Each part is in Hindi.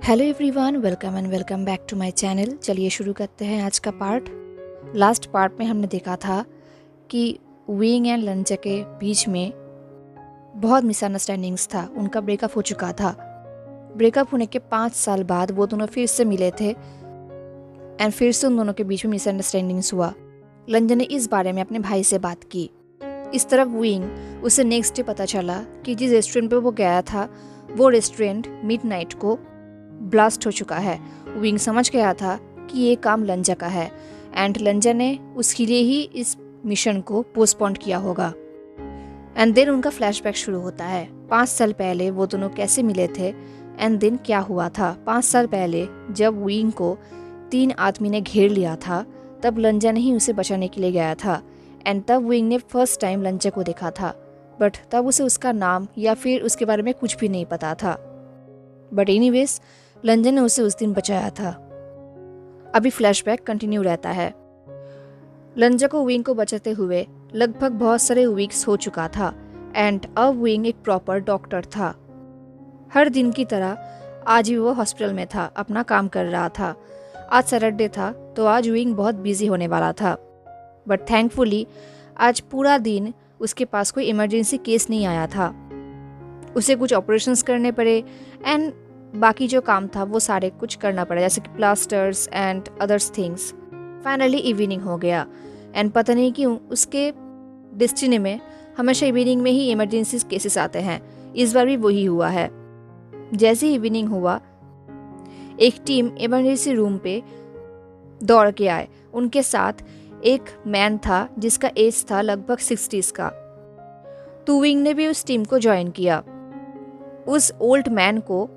Hello everyone, welcome back to my channel. चलिए शुरू करते हैं आज का पार्ट। लास्ट पार्ट में हमने देखा था कि विंग एंड लंचा के बीच में बहुत मिसअंडरस्टैंडिंग्स था। उनका ब्रेकअप हो चुका था। ब्रेकअप होने के 5 साल बाद वो दोनों फिर से मिले थे एंड फिर से उन दोनों के बीच में मिसअंडरस्टैंडिंग्स हुआ। लंचा ने इस बारे में अपने भाई से बात की। इस तरफ विंग, उसे नेक्स्ट डे पता चला कि जिस रेस्टोरेंट पर वो गया था वो रेस्टोरेंट मिडनाइट को ब्लास्ट हो चुका है। विंग समझ गया था कि ये काम लंचा का है एंड लंचा ने उसके लिए ही इस मिशन को पोस्टपोन किया होगा। एंड देन उनका फ्लैशबैक शुरू होता है। 5 साल पहले वो दोनों कैसे मिले थे एंड देन क्या हुआ था। 5 साल पहले जब विंग को 3 आदमी ने घेर लिया था तब लंचा ने ही उसे बचाने के लिए गया था एंड तब विंग ने फर्स्ट टाइम लंचा को देखा था, बट तब उसे उसका नाम या फिर उसके बारे में कुछ भी नहीं पता था। बट एनीवेज लंचा ने उसे उस दिन बचाया था। अभी फ्लैशबैक कंटिन्यू रहता है। लंचा को विंग को बचाते हुए लगभग बहुत सारे वीक्स हो चुका था एंड अब विंग एक प्रॉपर डॉक्टर था। हर दिन की तरह आज भी वो हॉस्पिटल में था, अपना काम कर रहा था। आज सैटरडे था तो आज विंग बहुत बिजी होने वाला था, बट थैंकफुली आज पूरा दिन उसके पास कोई इमरजेंसी केस नहीं आया था। उसे कुछ ऑपरेशंस करने पड़े एंड बाकी जो काम था वो सारे कुछ करना पड़ा, जैसे कि plasters and others things. Finally evening हो गया एंड पता नहीं क्यों उसके डेस्टिनी में हमेशा इवनिंग में ही इमरजेंसी केसेस आते हैं। इस बार भी वही हुआ है। जैसे ही इवनिंग हुआ एक टीम इमरजेंसी रूम पे दौड़ के आए। उनके साथ एक मैन था जिसका एज था लगभग 60s का। तो विंग ने भी उस टीम को ज्वाइन किया। उस ओल्ड मैन को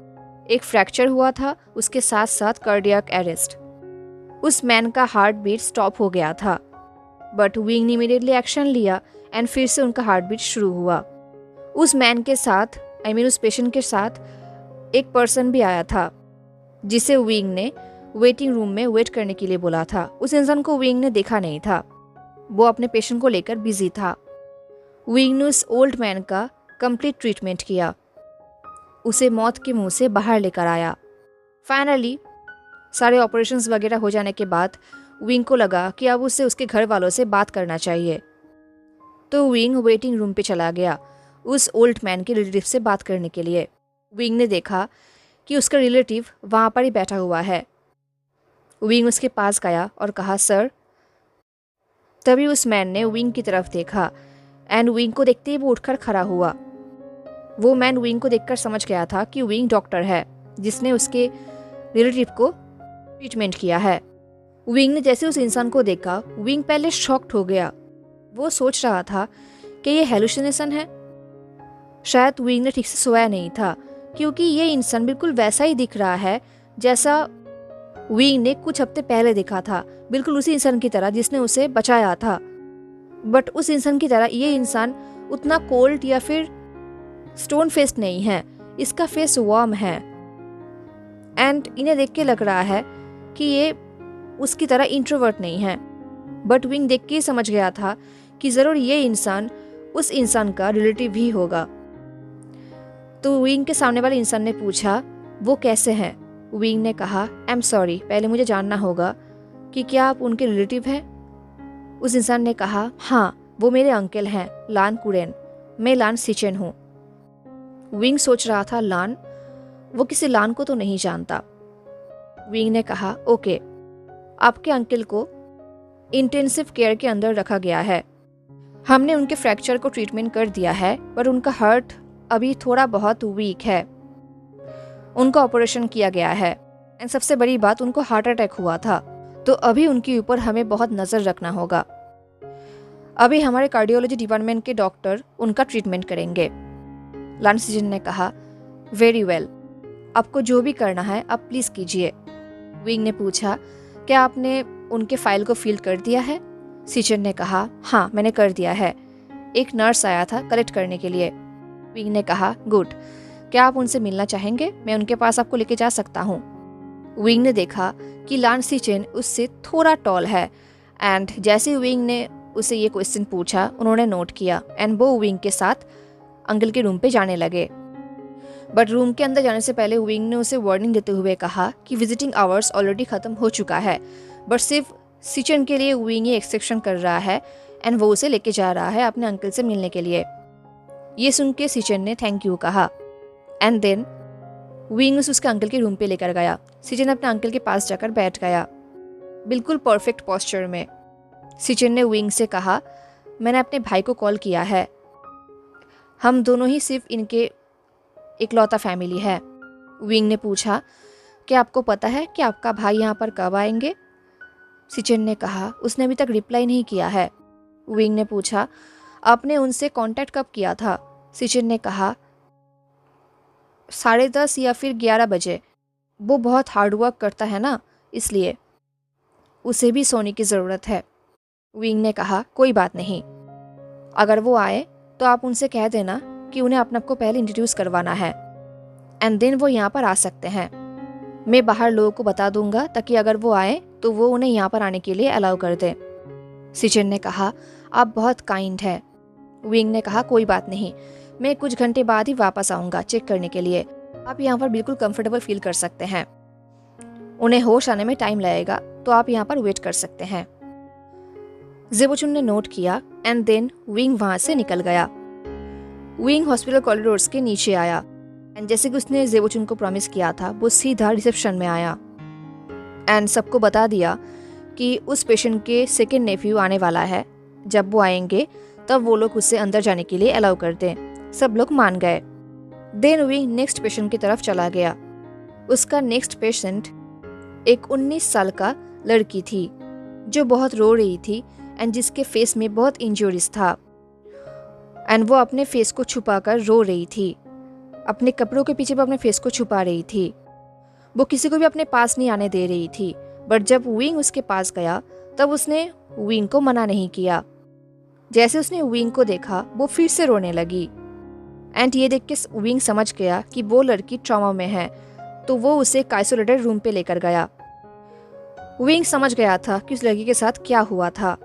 एक फ्रैक्चर हुआ था, उसके साथ साथ कार्डियक अरेस्ट। उस मैन का हार्ट बीट स्टॉप हो गया था, बट विंग ने इमीडिएटली एक्शन लिया एंड फिर से उनका हार्ट बीट शुरू हुआ। उस मैन के साथ उस पेशेंट के साथ एक पर्सन भी आया था जिसे विंग ने वेटिंग रूम में वेट करने के लिए बोला था। उस इंसान को विंग ने देखा नहीं था, वो अपने पेशेंट को लेकर बिजी था। विंग ने उस ओल्ड मैन का कंप्लीट ट्रीटमेंट किया, उसे मौत के मुंह से बाहर लेकर आया। फाइनली सारे ऑपरेशंस वगैरह हो जाने के बाद विंग को लगा कि अब उसे उसके घर वालों से बात करना चाहिए। तो विंग वेटिंग रूम पे चला गया उस ओल्ड मैन के रिलेटिव से बात करने के लिए। विंग ने देखा कि उसका रिलेटिव वहाँ पर ही बैठा हुआ है। विंग उसके पास गया और कहा, सर। तभी उस मैन ने विंग की तरफ देखा एंड विंग को देखते ही वो उठकर खड़ा हुआ। वो मैन विंग को देखकर समझ गया था कि विंग डॉक्टर है जिसने उसके रिलेटिव को ट्रीटमेंट किया है। विंग ने जैसे उस इंसान को देखा, विंग पहले शॉक्ड हो गया। वो सोच रहा था कि ये हेलुसिनेशन है। शायद विंग ने ठीक से सोया नहीं था क्योंकि ये इंसान बिल्कुल वैसा ही दिख रहा है जैसा विंग ने कुछ हफ्ते पहले देखा था, बिल्कुल उसी इंसान की तरह जिसने उसे बचाया था। बट उस इंसान की तरह ये इंसान उतना कोल्ड या फिर स्टोन फेस्ड नहीं है, इसका फेस वार्म है एंड इन्हें देख के लग रहा है कि ये उसकी तरह इंट्रोवर्ट नहीं है। बट विंग देख के ही समझ गया था कि जरूर ये इंसान उस इंसान का रिलेटिव ही होगा। तो विंग के सामने वाले इंसान ने पूछा, वो कैसे हैं? विंग ने कहा, आई एम सॉरी, पहले मुझे जानना होगा कि क्या आप उनके रिलेटिव हैं? उस इंसान ने कहा, हाँ, वो मेरे अंकल हैं, लान कुरेन। मैं लान सिचेन हूँ। विंग सोच रहा था, लान? वो किसी लान को तो नहीं जानता। विंग ने कहा, ओके, आपके अंकल को इंटेंसिव केयर के अंदर रखा गया है। हमने उनके फ्रैक्चर को ट्रीटमेंट कर दिया है, पर उनका हार्ट अभी थोड़ा बहुत वीक है। उनका ऑपरेशन किया गया है एंड सबसे बड़ी बात, उनको हार्ट अटैक हुआ था। तो अभी उनके ऊपर हमें बहुत नज़र रखना होगा। अभी हमारे कार्डियोलॉजी डिपार्टमेंट के डॉक्टर उनका ट्रीटमेंट करेंगे। लान सिचेन ने कहा, वेरी वेल, आपको जो भी करना है आप प्लीज़ कीजिए। विंग ने पूछा, क्या आपने उनके फाइल को फिल कर दिया है? सिचेन ने कहा, हाँ, मैंने कर दिया है। एक नर्स आया था कलेक्ट करने के लिए। विंग ने कहा, गुड, क्या आप उनसे मिलना चाहेंगे? मैं उनके पास आपको लेके जा सकता हूँ। विंग ने देखा कि लान सिचेन उससे थोड़ा टॉल है एंड जैसे ही विंग ने उसे ये क्वेश्चन पूछा उन्होंने नोट किया एंड वो विंग के साथ अंकल के रूम पे जाने लगे। बट रूम के अंदर जाने से पहले विंग ने उसे वार्निंग देते हुए कहा कि विजिटिंग आवर्स ऑलरेडी ख़त्म हो चुका है, बट सिर्फ सिचन के लिए विंग ये एक्सेप्शन कर रहा है एंड वो उसे लेके जा रहा है अपने अंकल से मिलने के लिए। ये सुन के सिचन ने थैंक यू कहा एंड देन विंग उसे उसके अंकल के रूम पे लेकर गया। सिचन अपने अंकल के पास जाकर बैठ गया, बिल्कुल परफेक्ट पोस्चर में। सिचन ने विंग से कहा, मैंने अपने भाई को कॉल किया है, हम दोनों ही सिर्फ इनके इकलौता फैमिली है। विंग ने पूछा, क्या आपको पता है कि आपका भाई यहाँ पर कब आएंगे? सिचन ने कहा, उसने अभी तक रिप्लाई नहीं किया है। विंग ने पूछा, आपने उनसे कांटेक्ट कब किया था? सिचन ने कहा, 10:30 या फिर 11 बजे। वो बहुत हार्ड वर्क करता है ना, इसलिए उसे भी सोने की ज़रूरत है। विंग ने कहा, कोई बात नहीं, अगर वो आए तो आप उनसे कह देना कि उन्हें अपने आप को पहले इंट्रोड्यूस करवाना है एंड देन वो यहाँ पर आ सकते हैं। मैं बाहर लोगों को बता दूंगा ताकि अगर वो आए तो वो उन्हें यहाँ पर आने के लिए अलाउ कर दे। सिचन ने कहा, आप बहुत काइंड हैं। विंग ने कहा, कोई बात नहीं, मैं कुछ घंटे बाद ही वापस आऊँगा चेक करने के लिए। आप यहाँ पर बिल्कुल कंफर्टेबल फील कर सकते हैं। उन्हें होश आने में टाइम लगेगा तो आप यहाँ पर वेट कर सकते हैं। जेबोचुन ने नोट किया एंड देन विंग वहाँ से निकल गया। विंग हॉस्पिटल कॉरिडोर्स के नीचे आया एंड जैसे कि उसने जेबोचुन को प्रॉमिस किया था, वो सीधा रिसेप्शन में आया एंड सबको बता दिया कि उस पेशेंट के सेकेंड नेफ्यू आने वाला है। जब वो आएंगे तब वो लोग उसे अंदर जाने के लिए अलाउ कर दें। सब लोग मान गए। देन विंग नेक्स्ट पेशेंट की तरफ चला गया। उसका नेक्स्ट पेशेंट एक 19 साल का लड़की थी जो बहुत रो रही थी एंड जिसके फेस में बहुत इंजरीज था एंड वो अपने फेस को छुपाकर रो रही थी। अपने कपड़ों के पीछे वो अपने फेस को छुपा रही थी। वो किसी को भी अपने पास नहीं आने दे रही थी, बट जब विंग उसके पास गया तब उसने विंग को मना नहीं किया। जैसे उसने विंग को देखा वो फिर से रोने लगी एंड ये देख के विंग समझ गया कि वो लड़की ट्रॉमा में है, तो वो उसे एक आइसोलेटेड रूम पे लेकर गया। विंग समझ गया था कि उस लड़की के साथ क्या हुआ था।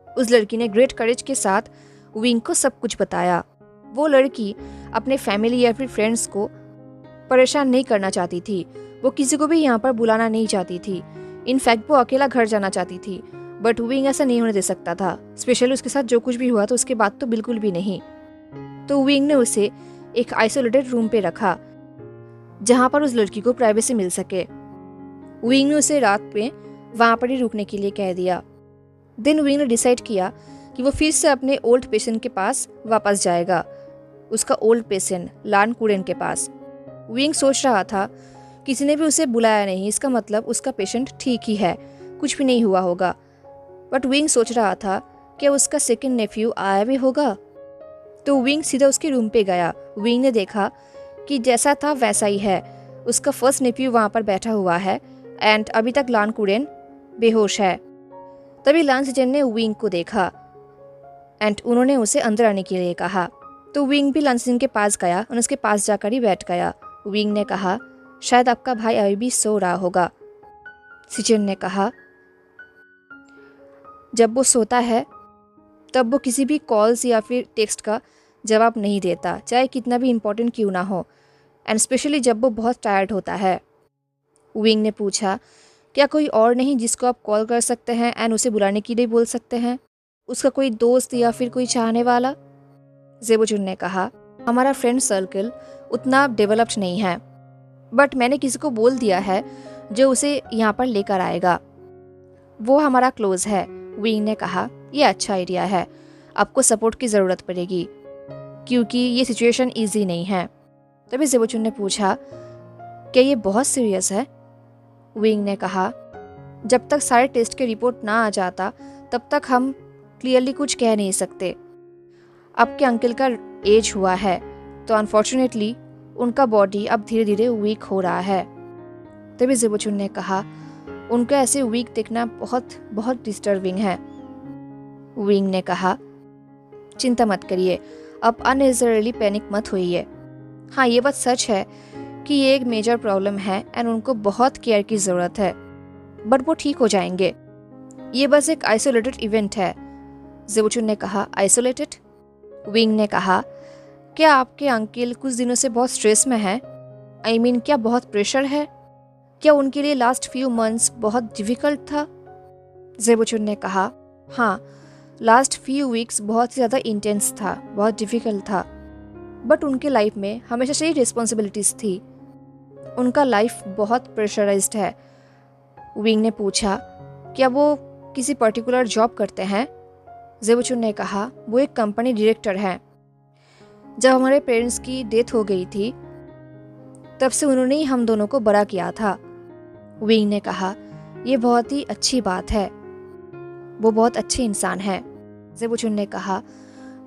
उस लड़की ने ग्रेट करेज के साथ विंग को सब कुछ बताया। वो लड़की अपने फैमिली या फिर फ्रेंड्स को परेशान नहीं करना चाहती थी। वो किसी को भी यहाँ पर बुलाना नहीं चाहती थी। इनफैक्ट वो अकेला घर जाना चाहती थी, बट विंग ऐसा नहीं होने दे सकता था। स्पेशली उसके साथ जो कुछ भी हुआ तो उसके बाद तो बिल्कुल भी नहीं। तो विंग ने उसे एक आइसोलेटेड रूम पे रखा जहाँ पर उस लड़की को प्राइवेसी मिल सके। विंग ने उसे रात में वहाँ पर ही रुकने के लिए कह दिया। देन विंग ने डिसाइड किया कि वो फिर से अपने ओल्ड पेशेंट के पास वापस जाएगा, उसका ओल्ड पेशेंट लान कुरेन के पास। विंग सोच रहा था किसी ने भी उसे बुलाया नहीं, इसका मतलब उसका पेशेंट ठीक ही है, कुछ भी नहीं हुआ होगा। बट विंग सोच रहा था कि उसका सेकंड नेफ्यू आया भी होगा। तो विंग सीधा उसके रूम पे गया। विंग ने देखा कि जैसा था वैसा ही है। उसका फर्स्ट नेफ्यू वहाँ पर बैठा हुआ है एंड अभी तक लान कुरेन बेहोश है। तभी लान सिचन ने विंग को देखा एंड उन्होंने उसे अंदर आने के लिए कहा। तो विंग भी लान सिचन के पास गया और उसके पास जाकर ही बैठ गया। विंग ने कहा, शायद आपका भाई अभी भी सो रहा होगा। सिचन ने कहा, जब वो सोता है तब वो किसी भी कॉल्स या फिर टेक्स्ट का जवाब नहीं देता, चाहे कितना भी इम्पोर्टेंट क्यों ना हो, एंड स्पेशली जब वो बहुत टायर्ड होता है। विंग ने पूछा, क्या कोई और नहीं जिसको आप कॉल कर सकते हैं एंड उसे बुलाने के लिए बोल सकते हैं? उसका कोई दोस्त या फिर कोई चाहने वाला? जेबोचुन ने कहा, हमारा फ्रेंड सर्कल उतना डेवलप्ड नहीं है, बट मैंने किसी को बोल दिया है जो उसे यहाँ पर लेकर आएगा। वो हमारा क्लोज है। विंग ने कहा, यह अच्छा आइडिया है, आपको सपोर्ट की ज़रूरत पड़ेगी क्योंकि ये सिचुएशन ईजी नहीं है। तभी जेबोचुन ने पूछा, क्या ये बहुत सीरियस है? विंग ने कहा, जब तक सारे टेस्ट के रिपोर्ट ना आ जाता तब तक हम क्लियरली कुछ कह नहीं सकते। आपके अंकल का एज हुआ है तो अनफॉर्चुनेटली उनका बॉडी अब धीरे धीरे वीक हो रहा है। तभी जेबोचुन ने कहा, उनका ऐसे वीक देखना बहुत बहुत डिस्टर्बिंग है। विंग ने कहा, चिंता मत करिए, अब अननेसेसरीली पैनिक मत होइए। हाँ, ये बात सच है कि ये एक मेजर प्रॉब्लम है एंड उनको बहुत केयर की ज़रूरत है, बट वो ठीक हो जाएंगे। ये बस एक आइसोलेटेड इवेंट है। जेबोचुन ने कहा, आइसोलेटेड? विंग ने कहा, क्या आपके अंकल कुछ दिनों से बहुत स्ट्रेस में है? क्या बहुत प्रेशर है? क्या उनके लिए लास्ट फ्यू मंथ्स बहुत डिफ़िकल्ट था? ज़ेबुचुन ने कहा, हाँ, लास्ट फ्यू वीक्स बहुत ही ज़्यादा इंटेंस था, बहुत डिफ़िकल्ट था। बट उनके लाइफ में हमेशा से ही रिस्पॉन्सिबिलिटीज़ थी। उनका लाइफ बहुत प्रेशराइज्ड है। विंग ने पूछा, क्या वो किसी पर्टिकुलर जॉब करते हैं? ज़ेबुचुन ने कहा, वो एक कंपनी डायरेक्टर हैं। जब हमारे पेरेंट्स की डेथ हो गई थी तब से उन्होंने ही हम दोनों को बड़ा किया था। विंग ने कहा, ये बहुत ही अच्छी बात है, वो बहुत अच्छे इंसान हैं। ज़ेबुचुन ने कहा,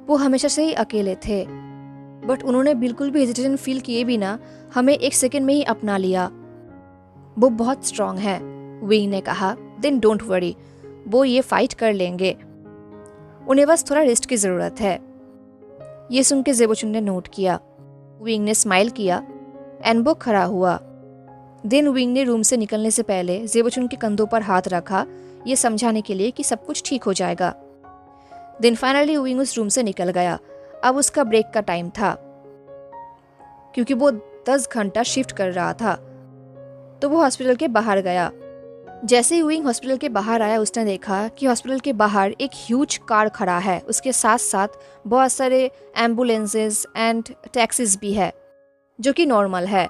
वो हमेशा से ही अकेले थे, बट उन्होंने बिल्कुल भी हेजिटेशन फील किए बिना हमें एक सेकंड में ही अपना लिया। वो बहुत स्ट्रांग है। विंग ने कहा, देन डोंट वरी, वो ये फाइट कर लेंगे, उन्हें बस थोड़ा रेस्ट की ज़रूरत है। ये सुन के ज़ेबुचुन ने नोट किया। विंग ने स्माइल किया एंड वो खड़ा हुआ। देन विंग ने रूम से निकलने से पहले ज़ेबुचुन के कंधों पर हाथ रखा, ये समझाने के लिए कि सब कुछ ठीक हो जाएगा। देन फाइनली विंग उस रूम से निकल गया। अब उसका ब्रेक का टाइम था, क्योंकि वो 10 घंटा शिफ्ट कर रहा था, तो वो हॉस्पिटल के बाहर गया। जैसे ही विंग हॉस्पिटल के बाहर आया, उसने देखा कि हॉस्पिटल के बाहर एक ह्यूज कार खड़ा है। उसके साथ साथ बहुत सारे एम्बुलेंसेस एंड टैक्सीज भी है, जो कि नॉर्मल है।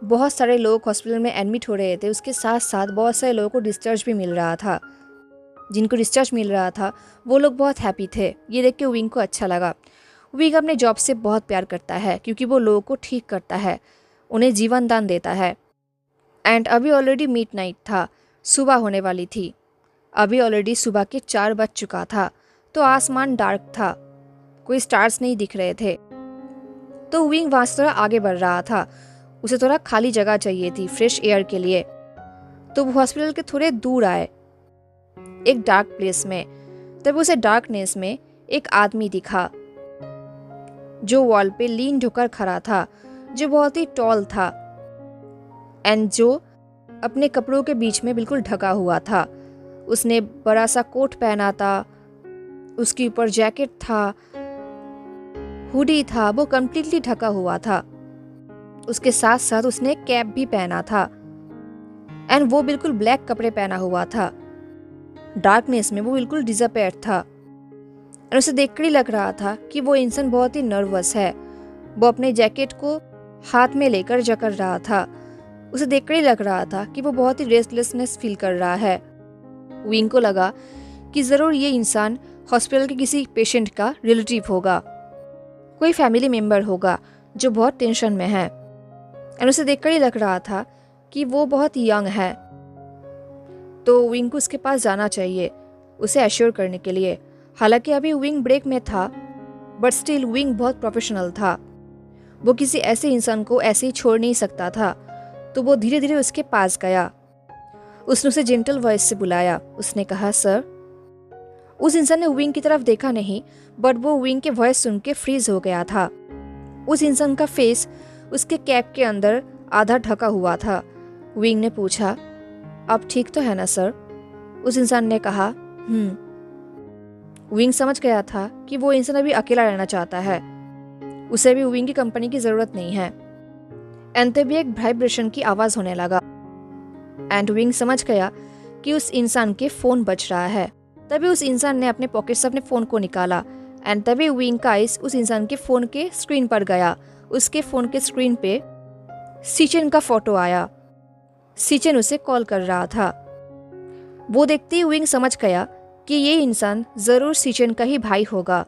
बहुत सारे लोग हॉस्पिटल में एडमिट हो रहे थे। उसके साथ साथ बहुत सारे लोगों को डिस्चार्ज भी मिल रहा था। जिनको डिस्चार्ज मिल रहा था वो लोग बहुत हैप्पी थे। ये देख के विंग को अच्छा लगा। विंग अपने जॉब से बहुत प्यार करता है, क्योंकि वो लोगों को ठीक करता है, उन्हें जीवन दान देता है। एंड अभी ऑलरेडी मिडनाइट था, सुबह होने वाली थी। अभी ऑलरेडी सुबह के 4 बज चुका था, तो आसमान डार्क था, कोई स्टार्स नहीं दिख रहे थे। तो विंग वहाँ से थोड़ा आगे बढ़ रहा था। उसे थोड़ा खाली जगह चाहिए थी फ्रेश एयर के लिए। तो वो हॉस्पिटल के थोड़े दूर आए, एक डार्क प्लेस में। तब उसे डार्कनेस में एक आदमी दिखा, जो वॉल पे लीन होकर खड़ा था, जो बहुत ही टॉल था एंड जो अपने कपड़ों के बीच में बिल्कुल ढका हुआ था। उसने बड़ा सा कोट पहना था, उसके ऊपर जैकेट था, हुडी था, वो कंप्लीटली ढका हुआ था। उसके साथ साथ उसने कैप भी पहना था एंड वो बिल्कुल ब्लैक कपड़े पहना हुआ था। डार्कनेस में वो बिल्कुल डिसअपेयर था और उसे देखकर ही लग रहा था कि वो इंसान बहुत ही नर्वस है। वो अपने जैकेट को हाथ में लेकर जकड़ रहा था। उसे देखकर ही लग रहा था कि वो बहुत ही रेस्टलेसनेस फील कर रहा है। विंग को लगा कि ज़रूर ये इंसान हॉस्पिटल के किसी पेशेंट का रिलेटिव होगा, कोई फैमिली मेम्बर होगा जो बहुत टेंशन में है। एंड उसे देखकर ही लग रहा था कि वो बहुत यंग है, तो विंग को उसके पास जाना चाहिए उसे एश्योर करने के लिए। हालांकि अभी विंग ब्रेक में था, बट स्टिल विंग बहुत प्रोफेशनल था। वो किसी ऐसे इंसान को ऐसे ही छोड़ नहीं सकता था। तो वो धीरे धीरे उसके पास गया। उसने उसे जेंटल वॉइस से बुलाया। उसने कहा, सर। उस इंसान ने विंग की तरफ देखा नहीं, बट वो विंग के वॉइस सुन के फ्रीज हो गया था। उस इंसान का फेस उसके कैप के अंदर आधा ढका हुआ था। विंग ने पूछा, आप ठीक तो है ना सर? उस इंसान ने कहा, विंग समझ गया था कि वो इंसान अभी अकेला रहना चाहता है, उसे भी विंग की कंपनी की जरूरत नहीं है। एंड तभी एक वाइब्रेशन की आवाज होने लगा एंड विंग समझ गया कि उस इंसान के फोन बज रहा है। तभी उस इंसान ने अपने पॉकेट से अपने फोन को निकाला एंड तभी विंग का आइस उस इंसान के फोन के स्क्रीन पर गया। उसके फोन के स्क्रीन पे सीचेन का फोटो आया। सीचेन उसे कॉल कर रहा था। वो देखते ही विंग समझ गया कि ये इंसान जरूर सीचेन का ही भाई होगा।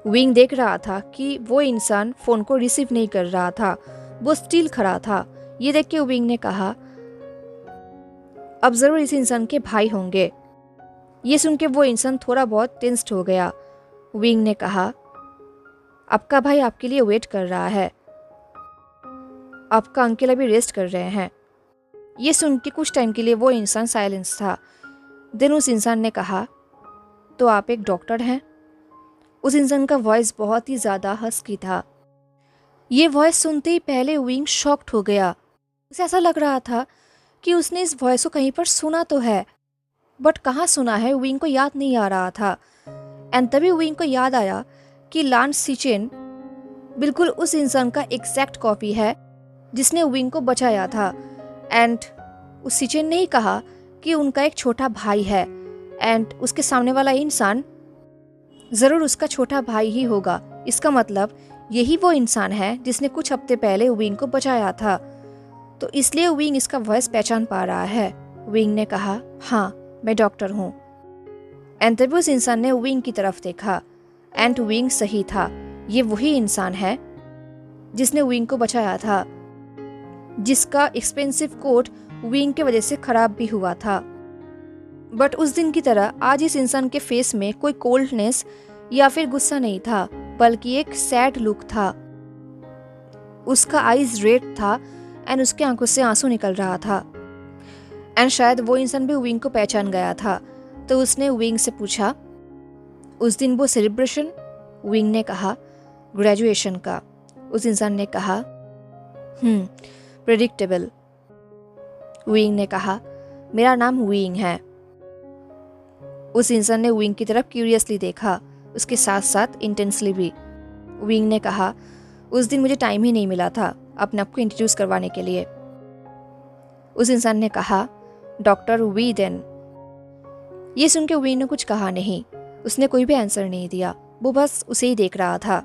विंग देख रहा था कि वो इंसान फोन को रिसीव नहीं कर रहा था, वो स्टिल खड़ा था। ये देख के विंग ने कहा, अब जरूर इस इंसान के भाई होंगे। ये सुन के वो इंसान थोड़ा बहुत टेंस्ड हो गया। विंग ने कहा, आपका भाई आपके लिए वेट कर रहा है, आपका अंकल अभी रेस्ट कर रहे हैं। ये सुन के कुछ टाइम के लिए वो इंसान साइलेंस था। देन उस इंसान ने कहा, तो आप एक डॉक्टर हैं? उस इंसान का वॉइस बहुत ही ज़्यादा हस्की था। ये वॉइस सुनते ही पहले विंग शॉक्ड हो गया। उसे ऐसा लग रहा था कि उसने इस वॉइस को कहीं पर सुना तो है, बट कहाँ सुना है विंग को याद नहीं आ रहा था। एंड तभी विंग को याद आया कि लांस सीचेन बिल्कुल उस इंसान का एग्जैक्ट कॉपी है जिसने विंग को बचाया था। एंड उस सिचेन ने ही कहा कि उनका एक छोटा भाई है एंड उसके सामने वाला इंसान ज़रूर उसका छोटा भाई ही होगा। इसका मतलब यही वो इंसान है जिसने कुछ हफ्ते पहले विंग को बचाया था, तो इसलिए विंग इसका वॉइस पहचान पा रहा है। विंग ने कहा, हाँ मैं डॉक्टर हूँ। एंड तभी उस इंसान ने विंग की तरफ देखा एंड विंग सही था। ये वही इंसान है जिसने विंग को बचाया था, जिसका एक्सपेंसिव कोट विंग के वजह से खराब भी हुआ था। बट उस दिन की तरह आज इस इंसान के फेस में कोई कोल्डनेस या फिर गुस्सा नहीं था, बल्कि एक सैड लुक था। उसका आईज रेड था एंड उसके आंखों से आंसू निकल रहा था। एंड शायद वो इंसान भी विंग को पहचान गया था, तो उसने विंग से पूछा, उस दिन वो सेलिब्रेशन? विंग ने कहा, ग्रेजुएशन का। उस इंसान ने कहा, प्रेडिक्टेबल। विंग ने कहा, मेरा नाम विंग है। उस इंसान ने विंग की तरफ क्यूरियसली देखा, उसके साथ साथ इंटेंसली भी। विंग ने कहा, उस दिन मुझे टाइम ही नहीं मिला था अपने आप को इंट्रोड्यूस करवाने के लिए। उस इंसान ने कहा, डॉक्टर वी देन। ये सुन के विंग ने कुछ कहा नहीं, उसने कोई भी आंसर नहीं दिया, वो बस उसे ही देख रहा था।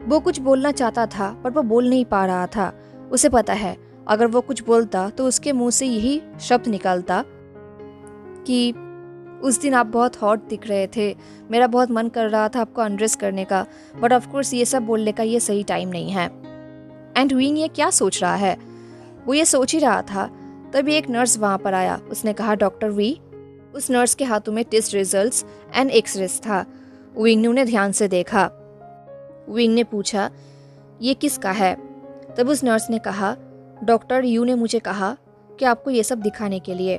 वो कुछ बोलना चाहता था पर वो बोल नहीं पा रहा था। उसे पता है अगर वो कुछ बोलता तो उसके मुंह से यही शब्द निकलता कि उस दिन आप बहुत हॉट दिख रहे थे, मेरा बहुत मन कर रहा था आपको अनड्रेस करने का, बट ऑफ कोर्स ये सब बोलने का ये सही टाइम नहीं है। एंड विंग ये क्या सोच रहा है? वो ये सोच ही रहा था, तभी एक नर्स वहाँ पर आया। उसने कहा, डॉक्टर वी। उस नर्स के हाथों में टेस्ट रिजल्ट्स एंड एक्सरेस था। विंग ने उन्हें ध्यान से देखा। विंग ने पूछा, ये किसका है? तब उस नर्स ने कहा, डॉक्टर यू ने मुझे कहा कि आपको ये सब दिखाने के लिए,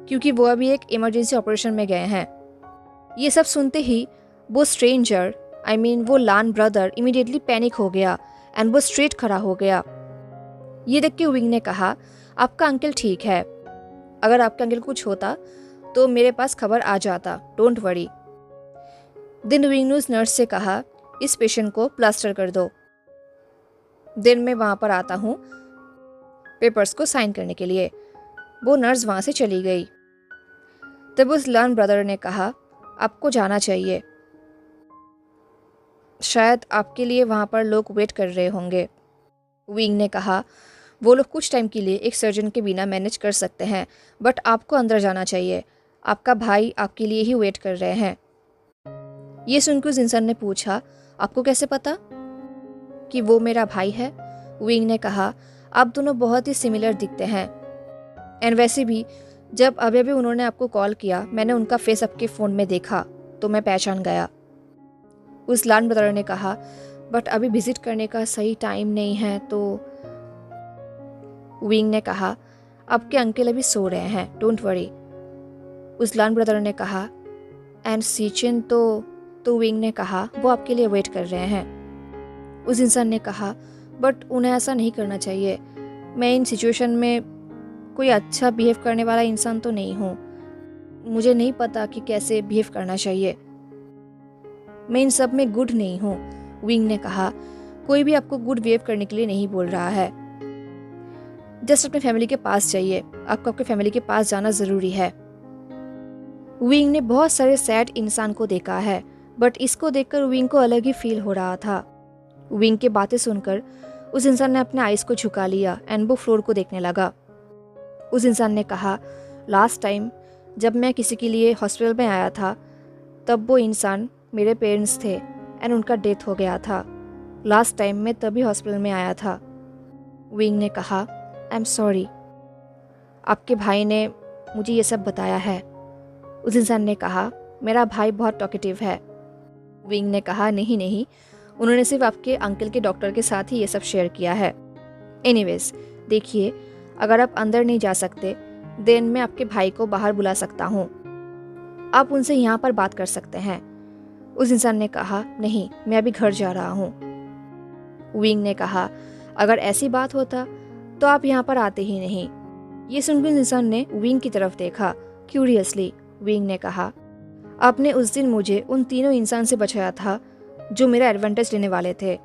क्योंकि वो अभी एक इमरजेंसी ऑपरेशन में गए हैं। ये सब सुनते ही वो स्ट्रेंजर, वो लान ब्रदर इमीडिएटली पैनिक हो गया एंड वो स्ट्रेट खड़ा हो गया। ये देख के विंग ने कहा, आपका अंकल ठीक है, अगर आपके अंकल कुछ होता तो मेरे पास खबर आ जाता, डोंट वरी। दिन विंग ने उस नर्स से कहा, इस पेशेंट को प्लास्टर कर दो, दिन मैं वहाँ पर आता हूँ पेपर्स को साइन करने के लिए। वो नर्स वहाँ से चली गई। तब उस लान ब्रदर ने कहा, आपको जाना चाहिए, शायद आपके लिए वहाँ पर लोग वेट कर रहे होंगे। विंग ने कहा, वो लोग कुछ टाइम के लिए एक सर्जन के बिना मैनेज कर सकते हैं, बट आपको अंदर जाना चाहिए, आपका भाई आपके लिए ही वेट कर रहे हैं। ये सुनकर उस इंसान ने पूछा, आपको कैसे पता कि वो मेरा भाई है? विंग ने कहा, आप दोनों बहुत ही सिमिलर दिखते हैं, एंड वैसे भी जब अभी अभी उन्होंने आपको कॉल किया, मैंने उनका फेस आपके फ़ोन में देखा तो मैं पहचान गया। उस लान ब्रदर ने कहा, बट अभी विजिट करने का सही टाइम नहीं है। तो विंग ने कहा, आपके अंकल अभी सो रहे हैं, डोंट वरी। उस लान ब्रदर ने कहा, एंड सीचेन तो विंग ने कहा, वो आपके लिए वेट कर रहे हैं। उस इंसान ने कहा, बट उन्हें ऐसा नहीं करना चाहिए, मैं इन सिचुएशन में कोई अच्छा बिहेव करने वाला इंसान तो नहीं हूँ, मुझे नहीं पता कि कैसे बिहेव करना चाहिए, मैं इन सब में गुड नहीं हूँ। विंग ने कहा, कोई भी आपको गुड बिहेव करने के लिए नहीं बोल रहा है, जस्ट अपने फैमिली के पास जाइए, आपको आपके फैमिली के पास जाना ज़रूरी है। विंग ने बहुत सारे सैड इंसान को देखा है, बट इसको देखकर विंग को अलग ही फील हो रहा था। विंग की बातें सुनकर उस इंसान ने अपने आइज़ को झुका लिया एंड वो फ्लोर को देखने लगा। उस इंसान ने कहा, लास्ट टाइम जब मैं किसी के लिए हॉस्पिटल में आया था, तब वो इंसान मेरे पेरेंट्स थे एंड उनका डेथ हो गया था। लास्ट टाइम मैं तभी हॉस्पिटल में आया था। विंग ने कहा, आई एम सॉरी, आपके भाई ने मुझे ये सब बताया है। उस इंसान ने कहा, मेरा भाई बहुत टॉकेटिव है। विंग ने कहा, नहीं, उन्होंने सिर्फ आपके अंकल के डॉक्टर के साथ ही ये सब शेयर किया है। एनीवेज, देखिए, अगर आप अंदर नहीं जा सकते देन मैं आपके भाई को बाहर बुला सकता हूँ, आप उनसे यहाँ पर बात कर सकते हैं। उस इंसान ने कहा, नहीं, मैं अभी घर जा रहा हूँ। विंग ने कहा, अगर ऐसी बात होता तो आप यहाँ पर आते ही नहीं। ये सुनकर इंसान ने विंग की तरफ देखा क्यूरियसली। विंग ने कहा, आपने उस दिन मुझे उन तीनों इंसान से बचाया था जो मेरा एडवांटेज लेने वाले थे।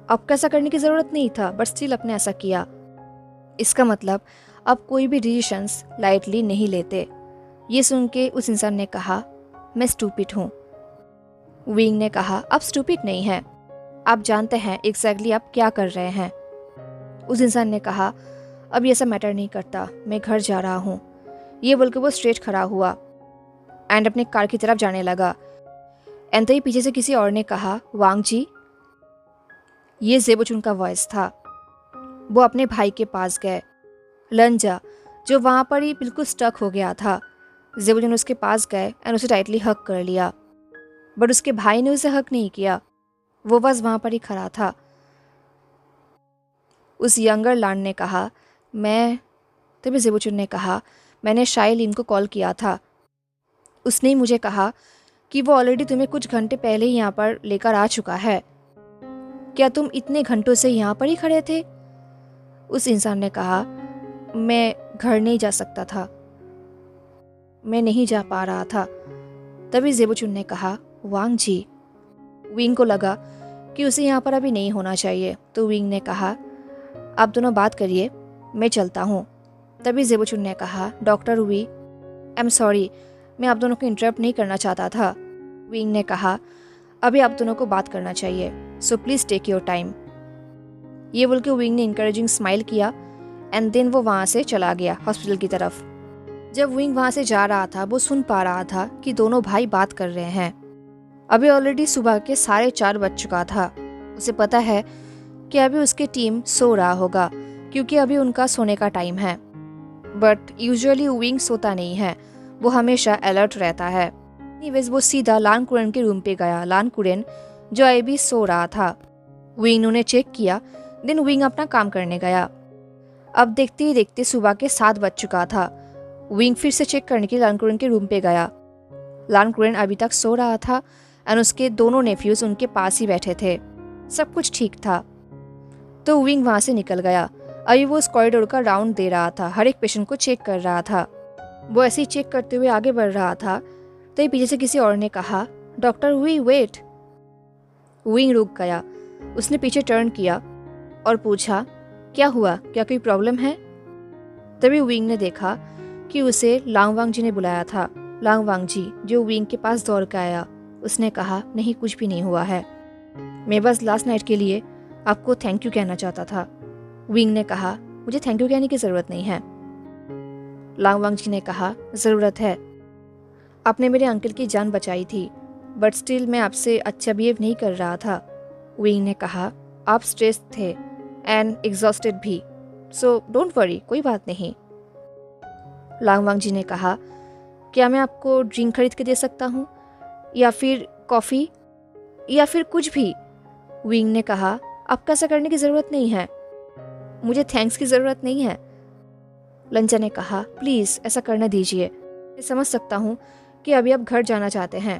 आपको ऐसा करने की ज़रूरत नहीं था, बट स्टिल आपने ऐसा किया। इसका मतलब आप कोई भी डिसीशंस लाइटली नहीं लेते। ये सुन के उस इंसान ने कहा, मैं स्टूपिड हूँ। विंग ने कहा, आप स्टूपिड नहीं हैं, आप जानते हैं एग्जैक्टली आप क्या कर रहे हैं। उस इंसान ने कहा, अब ये सब मैटर नहीं करता, मैं घर जा रहा हूँ। ये बोल के वो स्ट्रेट खड़ा हुआ एंड अपने कार की तरफ जाने लगा। एंड तभी पीछे से किसी और ने कहा, वांग जी। ये ज़ेबोचुन का वॉइस था। वो अपने भाई के पास गए। लंजा जो वहाँ पर ही बिल्कुल स्टक हो गया था, ज़ेबोचुन उसके पास गए एंड उसे टाइटली हक कर लिया। बट उसके भाई ने उसे हक नहीं किया, वो बस वहाँ पर ही खड़ा था। उस यंगर लान ने कहा, तभी ज़ेबोचुन ने कहा, मैंने शाई लिन को कॉल किया था। उसने ही मुझे कहा कि वो ऑलरेडी तुम्हें कुछ घंटे पहले ही यहाँ पर लेकर आ चुका है। क्या तुम इतने घंटों से यहाँ पर ही खड़े थे? उस इंसान ने कहा, मैं घर नहीं जा सकता था, मैं नहीं जा पा रहा था। तभी ज़ेबोचुन ने कहा, वांग जी। विंग को लगा कि उसे यहाँ पर अभी नहीं होना चाहिए, तो विंग ने कहा, आप दोनों बात करिए, मैं चलता हूँ। तभी ज़ेबोचुन ने कहा, doctor V, I am sorry, मैं आप दोनों को इंटरप्ट नहीं करना चाहता था। विंग ने कहा, अभी आप दोनों को बात करना चाहिए, so please take your time. ये बोल के विंग ने इंकरेजिंग स्माइल किया एंड देन वो वहाँ से चला गया हॉस्पिटल की तरफ। जब विंग वहाँ से जा रहा था, वो सुन पा रहा था कि दोनों भाई बात कर रहे हैं। अभी ऑलरेडी सुबह के 4:30 बज चुका था। उसे पता है कि अभी उसकी टीम सो रहा होगा, क्योंकि अभी उनका सोने का टाइम है। बट यूजुअली विंग सोता नहीं है, वो हमेशा अलर्ट रहता है। एनीवेज वो सीधा लान कुरेन के रूम पे गया। लान कुरेन जो अभी सो रहा था। विंग ने उन्हें चेक किया, देन विंग अपना काम करने गया। अब देखते ही देखते सुबह के 7 बज चुका था। विंग फिर से चेक करने के लिए लान कुरेन के रूम पे गया। लान कुरेन अभी तक सो रहा था एंड उसके दोनों नेफ्यूज उनके पास ही बैठे थे। सब कुछ ठीक था। तो विंग वहाँ से निकल गया। अभी वो उस कॉरिडोर का राउंड दे रहा था, हर एक पेशेंट को चेक कर रहा था। वो ऐसे ही चेक करते हुए आगे बढ़ रहा था, तो पीछे से किसी और ने कहा, डॉक्टर वी वेट। विंग रुक गया। उसने पीछे टर्न किया और पूछा, क्या हुआ, क्या कोई प्रॉब्लम है? तभी विंग ने देखा कि उसे लांग वांग जी ने बुलाया था। लांग वांग जी जो विंग के पास दौड़ कर आया। उसने कहा, नहीं कुछ भी नहीं हुआ है, मैं बस लास्ट नाइट के लिए आपको थैंक यू कहना चाहता था। विंग ने कहा, मुझे थैंक यू कहने की ज़रूरत नहीं है। लांग वांग जी ने कहा, ज़रूरत है, आपने मेरे अंकल की जान बचाई थी, बट स्टिल मैं आपसे अच्छा बिहेव नहीं कर रहा था। विंग ने कहा, आप स्ट्रेस थे एंड एग्जॉस्टेड भी, सो डोंट वरी, कोई बात नहीं। लांग वांग जी ने कहा, क्या मैं आपको ड्रिंक खरीद के दे सकता हूँ, या फिर कॉफ़ी, या फिर कुछ भी? विंग ने कहा, आपको ऐसा करने की ज़रूरत नहीं है, मुझे थैंक्स की ज़रूरत नहीं है। लंचा ने कहा, प्लीज़ ऐसा करना दीजिए, मैं समझ सकता हूँ कि अभी आप घर जाना चाहते हैं,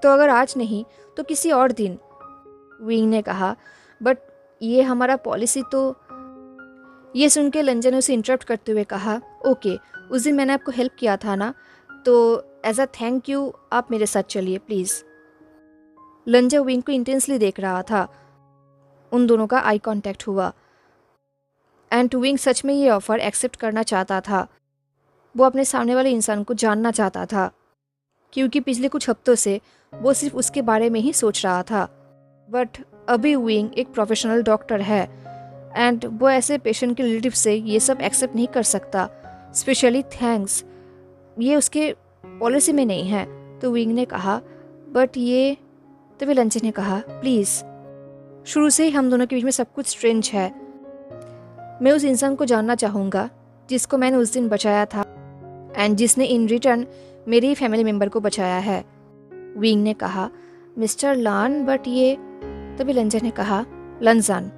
तो अगर आज नहीं तो किसी और दिन। विंग ने कहा, बट ये हमारा पॉलिसी तो। ये सुन के लंजा ने उसे इंटरप्ट करते हुए कहा, ओके, उस दिन मैंने आपको हेल्प किया था ना, तो एज अ थैंक यू आप मेरे साथ चलिए प्लीज़। लंजा विंग को इंटेंसली देख रहा था। उन दोनों का आई कांटेक्ट हुआ एंड विंग सच में ये ऑफ़र एक्सेप्ट करना चाहता था। वो अपने सामने वाले इंसान को जानना चाहता था, क्योंकि पिछले कुछ हफ्तों से वो सिर्फ उसके बारे में ही सोच रहा था। बट अभी विंग एक प्रोफेशनल डॉक्टर है एंड वो ऐसे पेशेंट के रिलेटिव से ये सब एक्सेप्ट नहीं कर सकता, स्पेशली थैंक्स, ये उसके पॉलिसी में नहीं है। तो विंग ने कहा, बट ये। तभी लंचे ने कहा, प्लीज़, शुरू से ही हम दोनों के बीच में सब कुछ स्ट्रेंज है। मैं उस इंसान को जानना चाहूँगा जिसको मैंने उस दिन बचाया था एंड जिसने इन रिटर्न मेरे ही फैमिली मेम्बर को बचाया है। विंग ने कहा, मिस्टर लान, बट ये। तभी लंजा ने कहा, लंजान,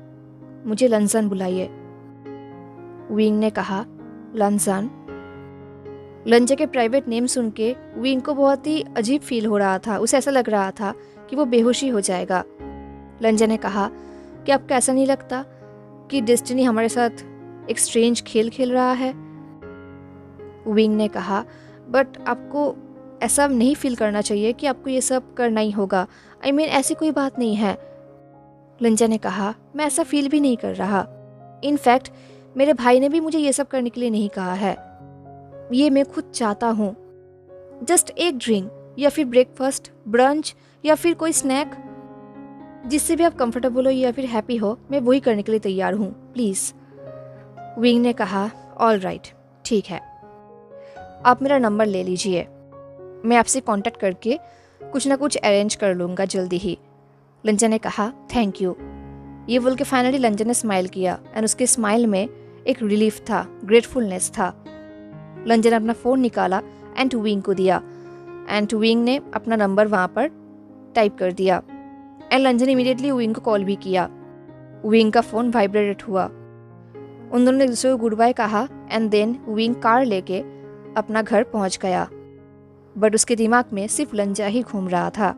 मुझे लंजान बुलाइए। विंग ने कहा, लंजान। लंजा के प्राइवेट नेम सुन के विंग को बहुत ही अजीब फील हो रहा था। उसे ऐसा लग रहा था कि वो बेहोशी हो जाएगा। लंजा ने कहा, कि आपको ऐसा नहीं लगता कि डेस्टिनी हमारे साथ एक स्ट्रेंज खेल खेल रहा है? विंग ने कहा, बट आपको ऐसा नहीं फील करना चाहिए कि आपको ये सब करना ही होगा। I mean, ऐसी कोई बात नहीं है। लंजा ने कहा, मैं ऐसा फील भी नहीं कर रहा। इनफैक्ट मेरे भाई ने भी मुझे ये सब करने के लिए नहीं कहा है। ये मैं खुद चाहता हूँ। जस्ट एक ड्रिंक या फिर ब्रेकफास्ट, ब्रंच या फिर कोई स्नैक, जिससे भी आप कंफर्टेबल हो या फिर हैप्पी हो, मैं वही करने के लिए तैयार हूँ, प्लीज़। विंग ने कहा, ऑल राइट, ठीक है, आप मेरा नंबर ले लीजिए, मैं आपसे कांटेक्ट करके कुछ ना कुछ अरेंज कर लूँगा जल्दी ही। लंजा ने कहा, थैंक यू। ये बोल के फाइनली लंजा ने स्माइल किया एंड उसके स्माइल में एक रिलीफ था, ग्रेटफुलनेस था। लंजा ने अपना फ़ोन निकाला एंड विंग को दिया एंड विंग ने अपना नंबर वहाँ पर टाइप कर दिया एंड लंजा ने इमीडिएटली विंग को कॉल भी किया। विंग का फ़ोन वाइब्रेट हुआ। उन दोनों ने एक दूसरे को गुड बाय कहा एंड देन विंग कार लेके अपना घर पहुँच गया, बट उसके दिमाग में सिर्फ लंजा ही घूम रहा था।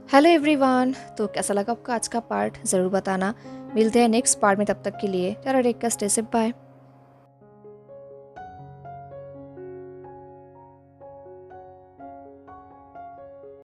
हेलो एवरीवन, तो कैसा लगा आपका आज का पार्ट ज़रूर बताना। मिलते हैं नेक्स्ट पार्ट में, तब तक के लिए tata take care, stay safe, bye.